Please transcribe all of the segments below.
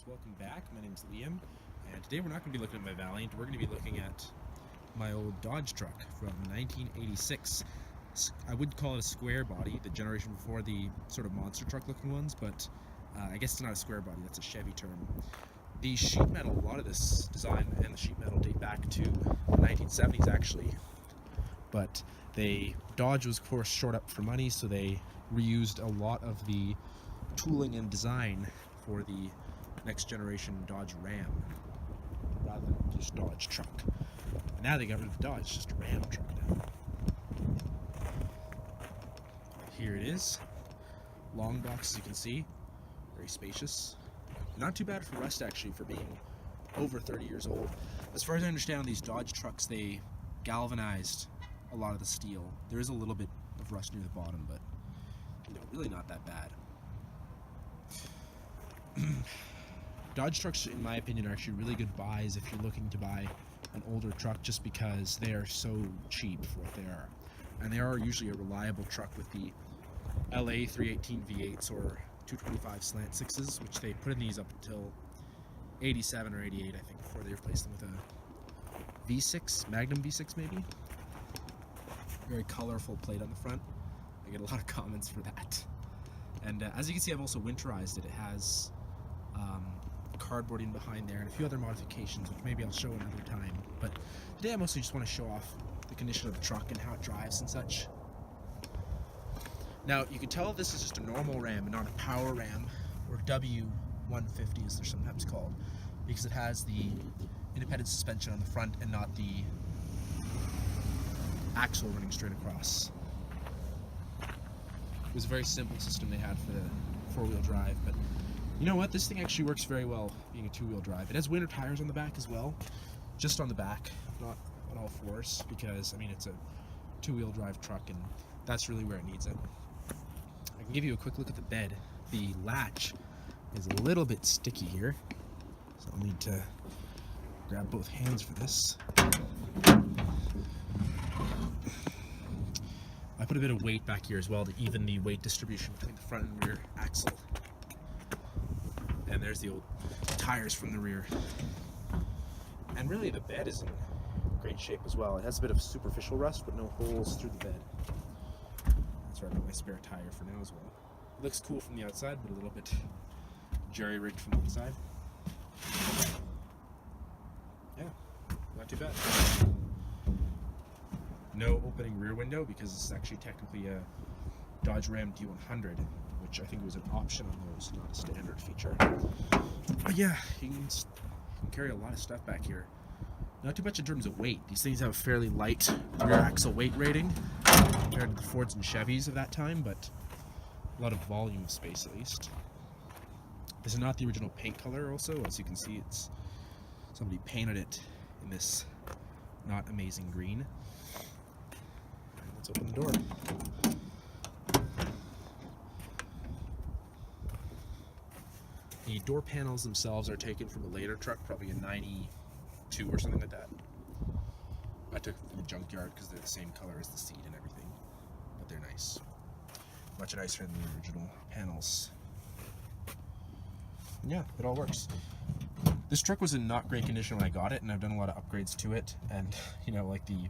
guys, welcome back. My name's Liam, and today we're not going to be looking at my Valiant. We're going to be looking at my old Dodge truck from 1986. I would call it a square body, the generation before the sort of monster truck looking ones, but I guess it's not a square body, that's a Chevy term. The sheet metal, a lot of this design and the sheet metal date back to the 1970s actually, but Dodge was of course short up for money, so they reused a lot of the tooling and design for the next generation Dodge Ram rather than just Dodge truck. And now they got rid of the Dodge, it's just a Ram truck now. Here it is. Long box, as you can see, very spacious. Not too bad for rust actually for being over 30 years old. As far as I understand, these Dodge trucks, they galvanized a lot of the steel. There is a little bit of rust near the bottom, but really not that bad. Dodge trucks, in my opinion, are actually really good buys if you're looking to buy an older truck, just because they are so cheap for what they are. And they are usually a reliable truck with the LA 318 V8s or 225 slant 6s, which they put in these up until 87 or 88, I think, before they replaced them with a V6, Magnum V6 maybe. Very colorful plate on the front. I get a lot of comments for that. And as you can see, I've also winterized it. It has cardboarding behind there and a few other modifications, which maybe I'll show another time. But today I mostly just want to show off the condition of the truck and how it drives and such. Now, you can tell this is just a normal Ram and not a power Ram, or W150 as they're sometimes called, because it has the independent suspension on the front and not the axle running straight across. It was a very simple system they had for the four-wheel drive, but you know what? This thing actually works very well being a two-wheel drive. It has winter tires on the back as well, just on the back, not on all fours, because, I mean, it's a two-wheel drive truck, and that's really where it needs it. I can give you a quick look at the bed. The latch is a little bit sticky here, so I'll need to grab both hands for this. I put a bit of weight back here as well to even the weight distribution between the front and rear axle. And there's the old tires from the rear. And really the bed is in great shape as well. It has a bit of superficial rust, but no holes through the bed. That's where I got my spare tire for now as well. It looks cool from the outside, but a little bit jerry-rigged from the inside. Yeah, not too bad. No opening rear window, because this is actually technically a Dodge Ram D100, which I think was an option on those, not a standard feature. But yeah, you can carry a lot of stuff back here. Not too much in terms of weight. These things have a fairly light rear axle weight rating compared to the Fords and Chevys of that time, but a lot of volume space at least. This is not the original paint color also. As you can see, it's somebody painted it in this not amazing green. Let's open the door. The door panels themselves are taken from a later truck, probably a 92 or something like that. I took it from the junkyard because they're the same color as the seat and everything, but they're nice. Much nicer than the original panels. And yeah, it all works. This truck was in not great condition when I got it, and I've done a lot of upgrades to it, and like the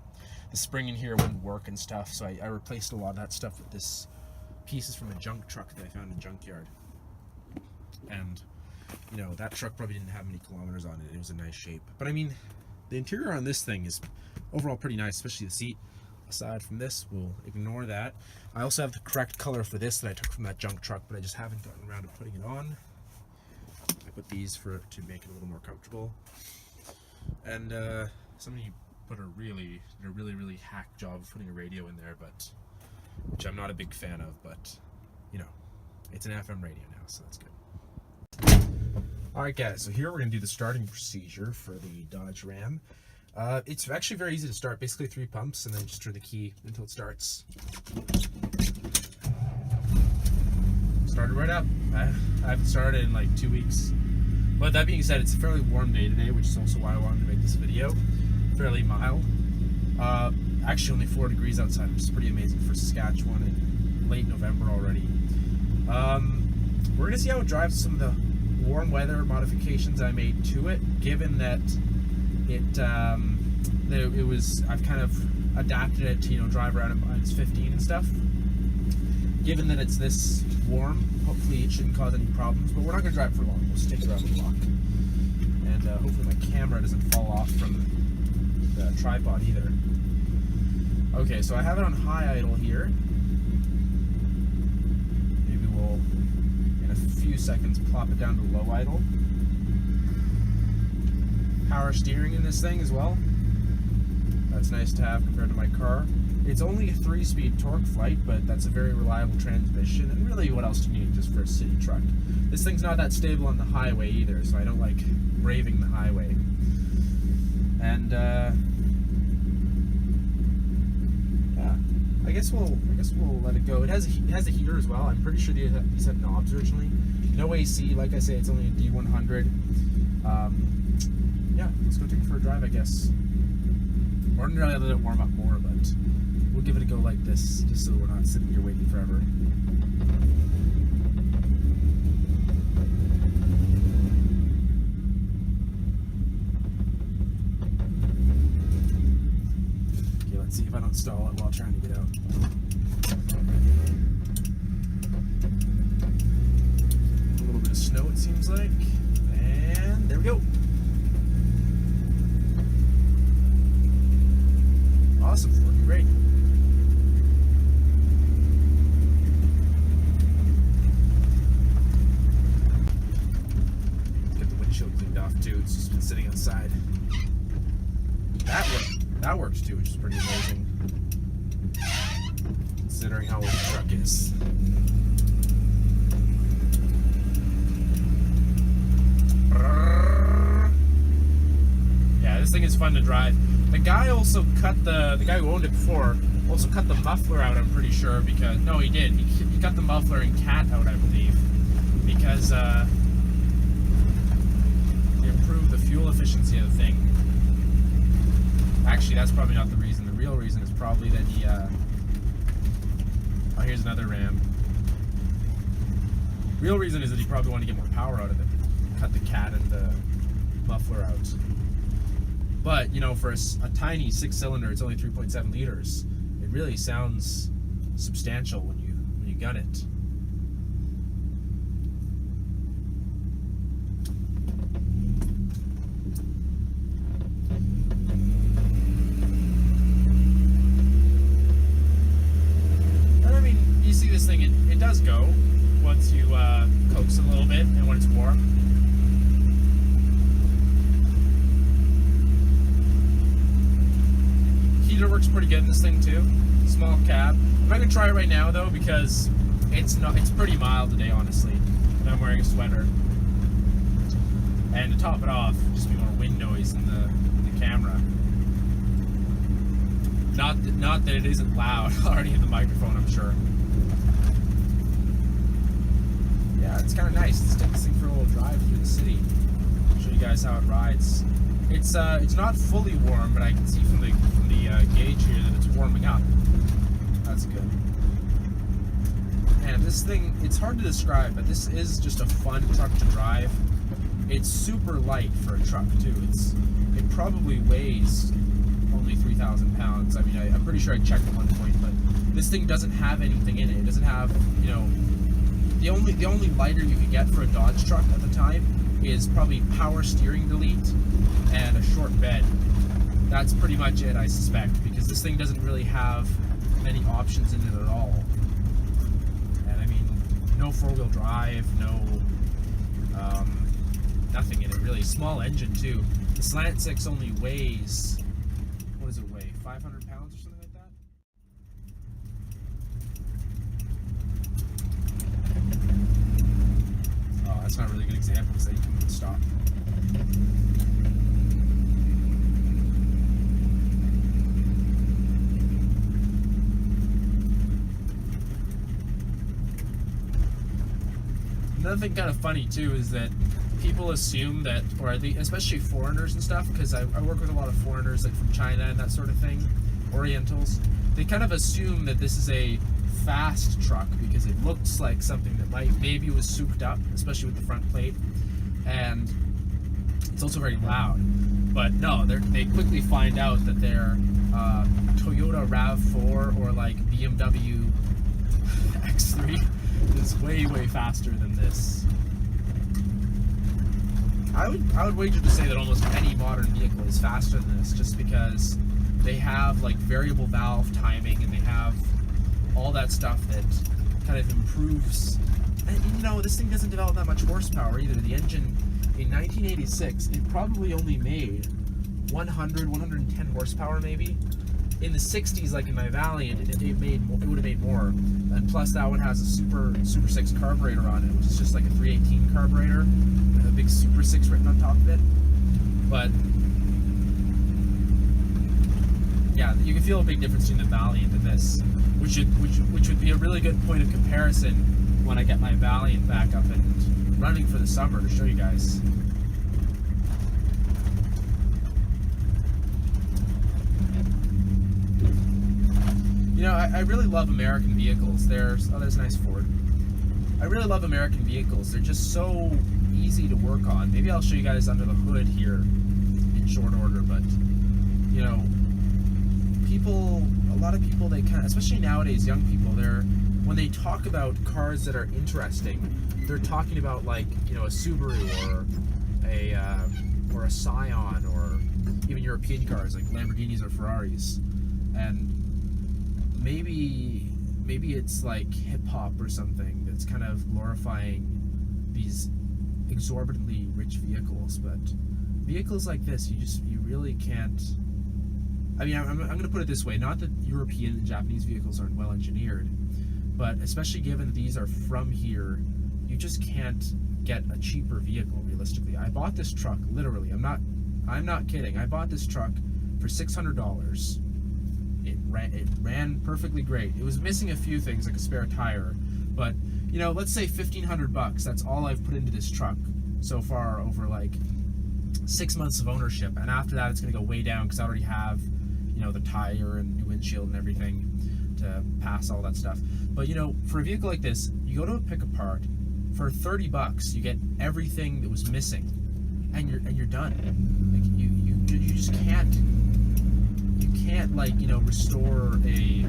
spring in here wouldn't work and stuff, so I replaced a lot of that stuff with this pieces from a junk truck that I found in a junkyard. And that truck probably didn't have many kilometers on it. It was in nice shape, but I mean, the interior on this thing is overall pretty nice, especially the seat. Aside from this, we'll ignore that. I also have the correct color for this that I took from that junk truck, but I just haven't gotten around to putting it on. I put these to make it a little more comfortable. And somebody put a really hack job of putting a radio in there, but which I'm not a big fan of, but it's an FM radio now, so that's good. Alright guys, so here we're going to do the starting procedure for the Dodge Ram. It's actually very easy to start, basically 3 pumps, and then just turn the key until it starts. Started right up. I haven't started in like 2 weeks. But that being said, it's a fairly warm day today, which is also why I wanted to make this video. Fairly mild. Actually only 4 degrees outside, which is pretty amazing for Saskatchewan in late November already. We're going to see how it drives some of the warm weather modifications I made to it, given that it was, I've kind of adapted it to, drive around at -15 and stuff. Given that it's this warm, hopefully it shouldn't cause any problems, but we're not going to drive for long. We'll just take it around the block. And hopefully my camera doesn't fall off from the tripod either. Okay, so I have it on high idle here. Maybe we'll, in a few seconds, plop it down to low idle. Power steering in this thing as well. That's nice to have compared to my car. It's only a 3-speed torque flight, but that's a very reliable transmission. And really, what else do you need just for a city truck? This thing's not that stable on the highway either, so I don't like braving the highway. And yeah, I guess we'll let it go. It has a heater as well. I'm pretty sure these had knobs originally. No AC, like I say, it's only a D100. Yeah, let's go take it for a drive, I guess. Ordinarily, I'll let it warm up more, but we'll give it a go like this, just so we're not sitting here waiting forever. Okay, let's see if I don't stall it while trying to get out. A little bit of snow, it seems like. And there we go. Awesome, it's working great. Let's get the windshield cleaned off too. It's just been sitting outside. That works too, which is pretty amazing, considering how old the truck is. Yeah, this thing is fun to drive. The guy also cut the guy who owned it before also cut the muffler out, I'm pretty sure, because, no, he did. He cut the muffler and cat out, I believe, because it improved the fuel efficiency of the thing. Actually, that's probably not the reason. The real reason is probably that he, oh, here's another ram. Real reason is that he probably wanted to get more power out of it. Cut the cat and the muffler out. But, for a tiny 6-cylinder, it's only 3.7 liters. It really sounds substantial when you gun it. And I mean, you see this thing, it does go once you coax it a little bit and when it's warm. Heater works pretty good in this thing too. Small cab. I'm not gonna try it right now though because it's pretty mild today, honestly. And I'm wearing a sweater. And to top it off, just be more wind noise in the camera. Not that it isn't loud already in the microphone, I'm sure. Yeah, it's kind of nice. Let's take this thing for a little drive through the city. Show you guys how it rides. It's not fully warm, but I can see from the gauge here that it's warming up. That's good. And this thing, it's hard to describe, but this is just a fun truck to drive. It's super light for a truck too. It probably weighs only 3,000 pounds. I mean, I'm pretty sure I checked at one point, but this thing doesn't have anything in it. It doesn't have, the only lighter you could get for a Dodge truck at the time is probably power steering delete and a short bed. That's pretty much it, I suspect, because this thing doesn't really have many options in it at all. And I mean, no 4-wheel drive, no nothing in it really. Small engine too. The Slant 6 only weighs, what does it weigh? 500 pounds or something like that? Oh, that's not a really good example because then you come to a stop. Another thing kind of funny too is that people assume that, or especially foreigners and stuff, because I work with a lot of foreigners like from China and that sort of thing, Orientals, they kind of assume that this is a fast truck because it looks like something that maybe was souped up, especially with the front plate. and it's also very loud. But no, they quickly find out that their Toyota RAV4 or like BMW X3 is way faster than this. I would wager to say that almost any modern vehicle is faster than this, just because they have like variable valve timing and they have all that stuff that kind of improves. And you know, this thing doesn't develop that much horsepower either. The engine in 1986, it probably only made 110 horsepower maybe. In the 60s, like in my Valiant, it would have made more. And plus that one has a Super 6 carburetor on it, which is just like a 318 carburetor with a big Super 6 written on top of it. But yeah, you can feel a big difference between the Valiant and this, which would be a really good point of comparison when I get my Valiant back up and running for the summer to show you guys. You know, I really love American vehicles. There's a nice Ford. I really love American vehicles. They're just so easy to work on. Maybe I'll show you guys under the hood here in short order, but you know, a lot of people, they kind of, especially nowadays, young people, when they talk about cars that are interesting, they're talking about like, you know, a Subaru or a Scion, or even European cars like Lamborghinis or Ferraris. And maybe it's like hip hop or something that's kind of glorifying these exorbitantly rich vehicles, but vehicles like this, you really can't. I mean, I'm going to put it this way: not that European and Japanese vehicles aren't well engineered, but especially given that these are from here, you just can't get a cheaper vehicle realistically. I bought this truck literally. I'm not kidding. I bought this truck for $600. It ran perfectly great. It was missing a few things like a spare tire, but you know, let's say $1,500. That's all I've put into this truck so far over like 6 months of ownership, and after that it's going to go way down because I already have, you know, the tire and new windshield and everything to pass all that stuff. But you know, for a vehicle like this, you go to a pick apart for $30, you get everything that was missing, and you're done. Like you just can't like, you know, restore a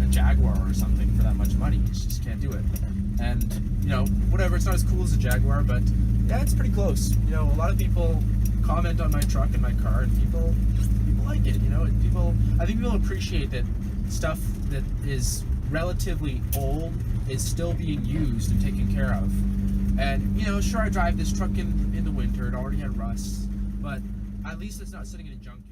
Jaguar or something for that much money. You just can't do it. And you know, whatever, it's not as cool as a Jaguar, but yeah, it's pretty close. You know, a lot of people comment on my truck and my car, and people like it. You know, I think people appreciate that stuff that is relatively old is still being used and taken care of. And you know, sure, I drive this truck in the winter. It already had rust, but at least it's not sitting in a junkyard.